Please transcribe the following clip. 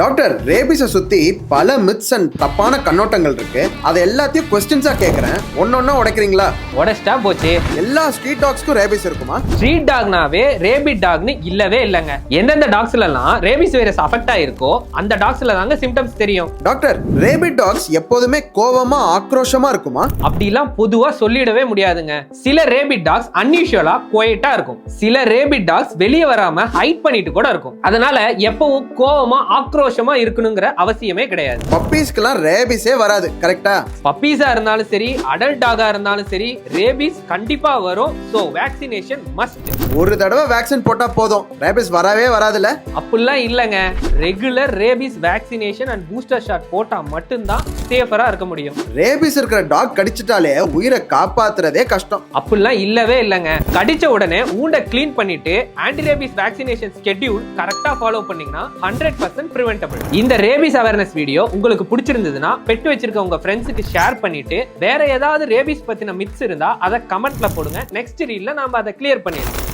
Doctor, ரேபிஸை சுத்தி பல myths and தப்பான கண்ணோட்டங்கள் இருக்கு. அதை எல்லாத்தையும் கொஸ்டின்ஸா கேக்குறேன். ஒன்னொன்னா உடைக்கிறீங்களா? உடைச்சிட்டா போச்சு. எல்லா ஸ்ட்ரீட் டாக்ஸ்க்கும் ரேபிஸ் இருக்குமா? ஸ்ட்ரீட் டாக்னாவே ரேபிட் டாக்னு இல்லவே இல்லைங்க. எந்தெந்த டாக்ஸ்ல எல்லாம் ரேபிஸ் வைரஸ் அஃபெக்ட் ஆயிருக்கோ அந்த டாக்ஸ்ல தாங்க சிம்டம்ஸ் தெரியும். டாக்டர், ரேபிட் டாக்ஸ் எப்போதுமே கோவமா ஆக்ரோஷமா இருக்குமா? அப்படிலாம் பொதுவா சொல்லிடவே முடியாதுங்க. சில ரேபிட் டாக்ஸ் அன்யூஷுவலா குவைட்டா இருக்கும். சில ரேபிட் டாக்ஸ் வெளியே வராம ஹைட் பண்ணிட்டு கூட இருக்கும். அதனால எப்பவும் கோவமா ஆக்ரோஷமா இருக்கணுங்கிற அவசியமே கிடையாது. பப்பீஸ்க்குலாம் ரேபிஸே வராது, கரெக்டா? பப்பீஸா இருந்தாலும் சரி, அடல்ட் டாகா இருந்தாலும் சரி, ரேபிஸ் கண்டிப்பா வரும். So vaccination must. ஒரு தடவை வேக்சின் போட்டா போதும், ரேபிஸ் வரவே வராதுல்ல? அப்படிலாம் இல்லங்க. Regular rabies vaccination and booster shot போட்டா மட்டும்தான் சேஃபரா இருக்க முடியும். ரேபிஸ் இருக்கிற டாக் கடிச்சிட்டாலே உயிரை காப்பாத்துறதே கஷ்டம். அப்படிலாம் இல்லவே இல்லங்க. கடிச்ச உடனே ஊண்ட கிளீன் பண்ணிட்டு ஆன்டி ரேபிஸ் வேக்சினேஷன் ஸ்கெட்யூல் கரெக்டா ஃபாலோ பண்ணீங்கன்னா 100% பிரிவென்டபிள். இந்த ரேபிஸ் அவேர்னஸ் வீடியோ உங்களுக்கு பிடிச்சிருந்ததுன்னா பெட் வச்சிருக்க உங்க ஃப்ரெண்ட்ஸுக்கு ஷேர் பண்ணிட்டு வேற ஏதாவது ரேபிஸ் பத்தின மித்ஸ் இருந்தா அதை கமெண்ட்ல போடுங்க. நெக்ஸ்ட் ரீல்ல நாம அதை கிளியர் பண்ணிடலாம்.